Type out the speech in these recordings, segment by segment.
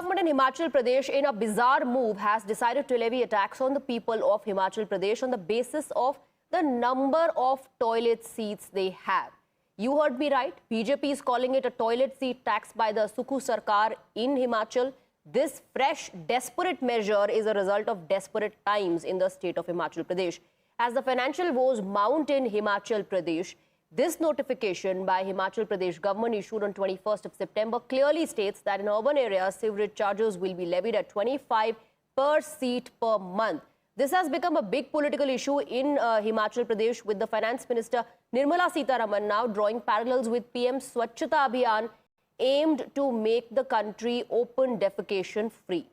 government in Himachal Pradesh, in a bizarre move, has decided to levy a tax on the people of Himachal Pradesh on the basis of the number of toilet seats they have. You heard me right. BJP is calling it a toilet seat tax by the Sukhu Sarkar in Himachal. This fresh, desperate measure is a result of desperate times in the state of Himachal Pradesh. As the financial woes mount in Himachal Pradesh, this notification by Himachal Pradesh government issued on 21st of September clearly states that in urban areas, sewerage charges will be levied at 25 per seat per month. This has become a big political issue in Himachal Pradesh, with the Finance Minister Nirmala Sitharaman now drawing parallels with PM Swachhata Abhiyan aimed to make the country open defecation free.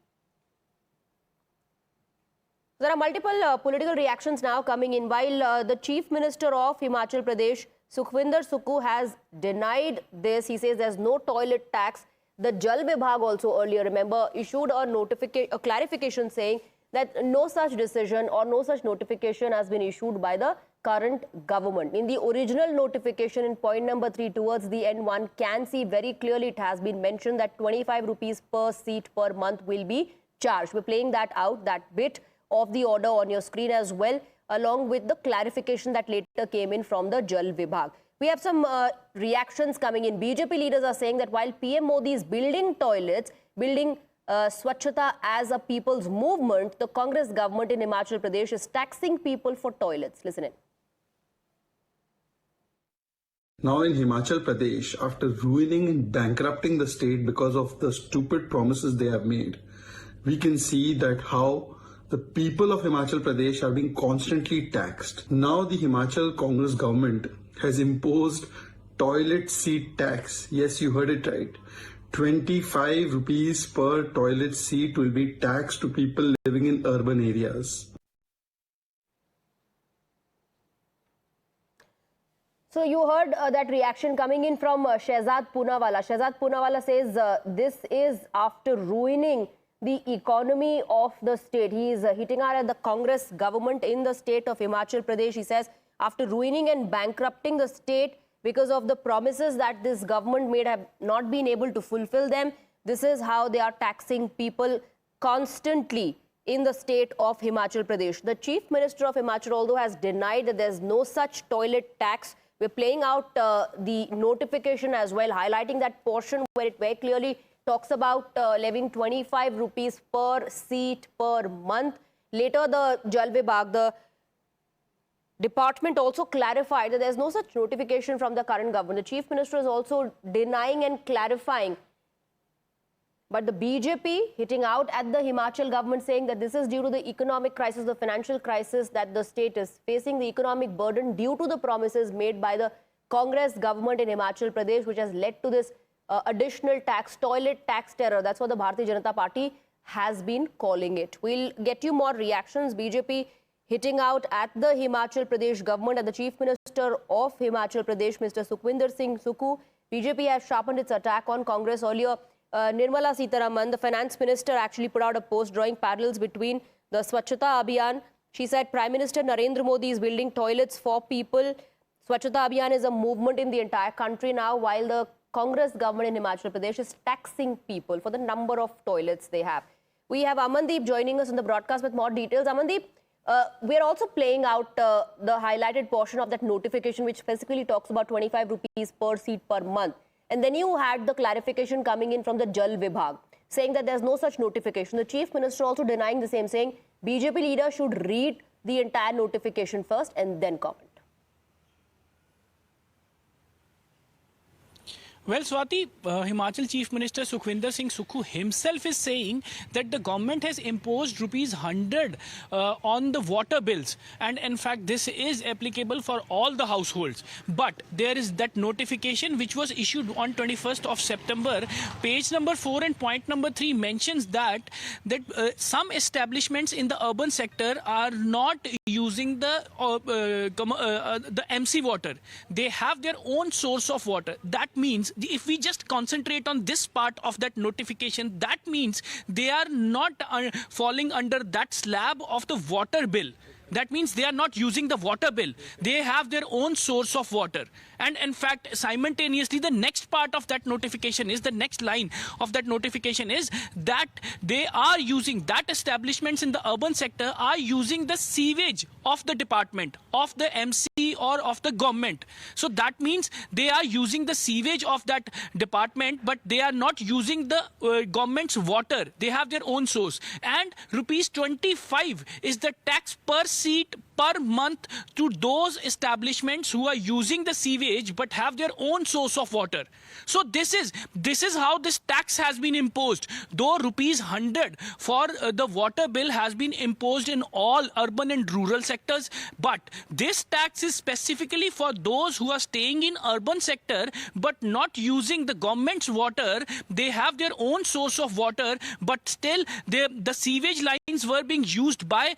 There are multiple political reactions now coming in. While the Chief Minister of Himachal Pradesh, Sukhwinder Sukhu, has denied this. He says there's no toilet tax. The Jal Vibhag also earlier, remember, issued a clarification saying that no such decision or no such notification has been issued by the current government. In the original notification in point number 3 towards the end, one can see very clearly it has been mentioned that 25 rupees per seat per month will be charged. We're playing that out, that bit of the order on your screen as well, along with the clarification that later came in from the Jal Vibhag. We have some reactions coming in. BJP leaders are saying that while PM Modi is building toilets, building Swachhata as a people's movement, the Congress government in Himachal Pradesh is taxing people for toilets. Listen in. Now in Himachal Pradesh, after ruining and bankrupting the state because of the stupid promises they have made, we can see that how the people of Himachal Pradesh are being constantly taxed. Now the Himachal Congress government has imposed toilet seat tax. Yes, you heard it right. 25 rupees per toilet seat will be taxed to people living in urban areas. So you heard that reaction coming in from Shehzad Poonawalla. Shehzad Poonawalla says this is after ruining the economy of the state. He is hitting out at the Congress government in the state of Himachal Pradesh. He says after ruining and bankrupting the state because of the promises that this government made, have not been able to fulfill them, this is how they are taxing people constantly in the state of Himachal Pradesh. The Chief Minister of Himachal, although, has denied that there's no such toilet tax. We're playing out the notification as well, highlighting that portion where it very clearly talks about levying 25 rupees per seat per month. Later, the Jal Vibhag, the department, also clarified that there's no such notification from the current government. The Chief Minister is also denying and clarifying. But the BJP hitting out at the Himachal government, saying that this is due to the economic crisis, the financial crisis that the state is facing, the economic burden due to the promises made by the Congress government in Himachal Pradesh, which has led to this additional tax, toilet tax terror. That's what the Bharatiya Janata Party has been calling it. We'll get you more reactions. BJP hitting out at the Himachal Pradesh government, and the Chief Minister of Himachal Pradesh, Mr. Sukhwinder Singh Sukhu. BJP has sharpened its attack on Congress earlier. Nirmala Sitharaman, the Finance Minister, actually put out a post drawing parallels between the Swachhata Abhiyan. She said Prime Minister Narendra Modi is building toilets for people. Swachhata Abhiyan is a movement in the entire country now, while the Congress government in Himachal Pradesh is taxing people for the number of toilets they have. We have Amandeep joining us on the broadcast with more details. Amandeep, we are also playing out the highlighted portion of that notification, which specifically talks about 25 rupees per seat per month. And then you had the clarification coming in from the Jal Vibhag, saying that there's no such notification. The Chief Minister also denying the same, saying BJP leader should read the entire notification first and then comment. Well, Swati, Himachal Chief Minister Sukhwinder Singh Sukhu himself is saying that the government has imposed rupees 100 on the water bills. And in fact, this is applicable for all the households. But there is that notification which was issued on 21st of September. Page number 4 and point number 3 mentions that some establishments in the urban sector are not using the MC water. They have their own source of water. That means if we just concentrate on this part of that notification, that means they are not falling under that slab of the water bill. That means they are not using the water bill. They have their own source of water. And in fact, simultaneously, the next part of that notification is, the next line of that notification is that they are using, that establishments in the urban sector are using the sewage of the department, of the MC or of the government. So that means they are using the sewage of that department, but they are not using the government's water. They have their own source. And rupees 25 is the tax per seat per month to those establishments who are using the sewage but have their own source of water. So this is how this tax has been imposed. Though rupees 100 for the water bill has been imposed in all urban and rural sectors, but this tax is specifically for those who are staying in urban sector but not using the government's water. They have their own source of water, but still the sewage lines were being used by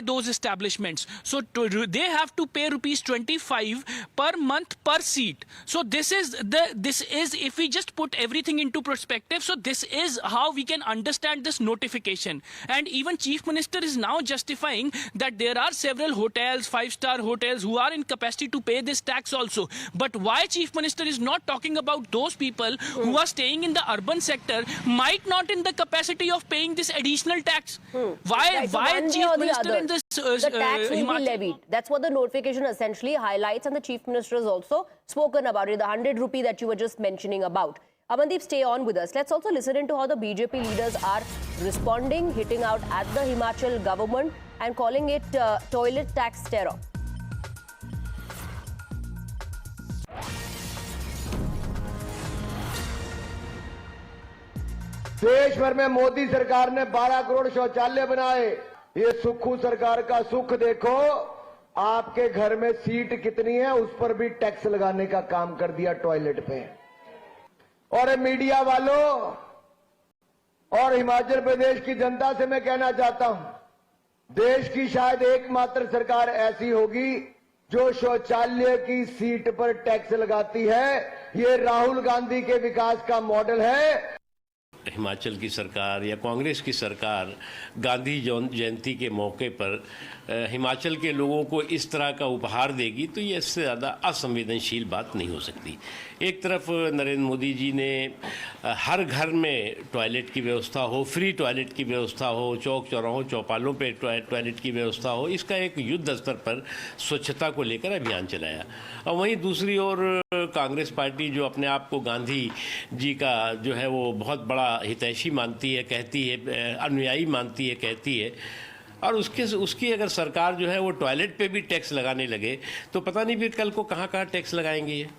those establishments. So they have to pay rupees 25 per month per seat. So this is if we just put everything into perspective, so this is how we can understand this notification. And even Chief Minister is now justifying that there are several hotels, 5-star hotels, who are in capacity to pay this tax also. But why Chief Minister is not talking about those people who are staying in the urban sector, might not in the capacity of paying this additional tax? Why Right, so why one way Chief or the Minister other, in this the tax will be Himachal- levied. That's what the notification essentially highlights, and the Chief Minister has also spoken about it, the 100 rupee that you were just mentioning about. Amandeep, stay on with us. Let's also listen into how the BJP leaders are responding, hitting out at the Himachal government and calling it toilet tax terror. देश भर में मोदी सरकार ने 12 करोड़ शौचालय बनाए। ये सुक्खू सरकार का सुख देखो, आपके घर में सीट कितनी है उस पर भी टैक्स लगाने का काम कर दिया टॉयलेट पे। और मीडिया वालों और हिमाचल प्रदेश की जनता से मैं कहना चाहता हूं, देश की शायद एकमात्र सरकार ऐसी होगी जो शौचालय की सीट पर टैक्स लगाती है। ये राहुल गांधी के विकास का मॉडल है। हिमाचल की सरकार या कांग्रेस की सरकार गांधी जयंती के मौके पर हिमाचल के लोगों को इस तरह का उपहार देगी, तो ये इससे ज़्यादा असंवेदनशील बात नहीं हो सकती। एक तरफ नरेंद्र मोदी जी ने हर घर में टॉयलेट की व्यवस्था हो, फ्री टॉयलेट की व्यवस्था हो, चौक चौराहों चौपालों पे टॉयलेट की व्यवस्था हो, इसका एक युद्ध स्तर पर स्वच्छता को लेकर अभियान चलाया। और वहीं दूसरी ओर कांग्रेस पार्टी जो अपने आप को गांधी जी का जो है वो बहुत बड़ा हितैषी मानती है, कहती है, अनुयायी मानती है, कहती है, और उसकी अगर सरकार जो है वो टॉयलेट पे भी टैक्स लगाने लगे तो पता नहीं फिर कल को कहाँ टैक्स लगाएंगे ये।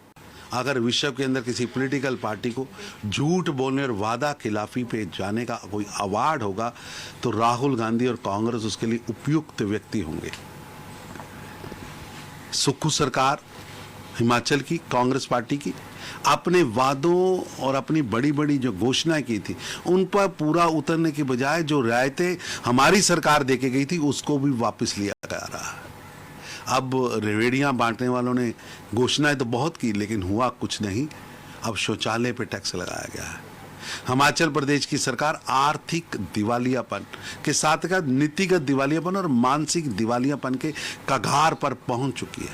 अगर विश्व के अंदर किसी पॉलिटिकल पार्टी को झूठ बोलने और वादा खिलाफी पे जाने का कोई अवार्ड होगा तो राहुल गांधी और कांग्रेस उसके लिए उपयुक्त व्यक्ति होंगे। सुक्खू सरकार हिमाचल की कांग्रेस पार्टी की अपने वादों और अपनी बड़ी बड़ी जो घोषणाएं की थी उन पर पूरा उतरने के बजाय जो रियायतें हमारी सरकार देके गई थी उसको भी वापस लिया जा रहा है। अब रेवड़ियां बांटने वालों ने घोषणाएं तो बहुत की लेकिन हुआ कुछ नहीं। अब शौचालय पे टैक्स लगाया गया है। हिमाचल प्रदेश की सरकार आर्थिक दिवालियापन के साथ साथ नीतिगत दिवालियापन और मानसिक दिवालियापन के कगार पर पहुंच चुकी है।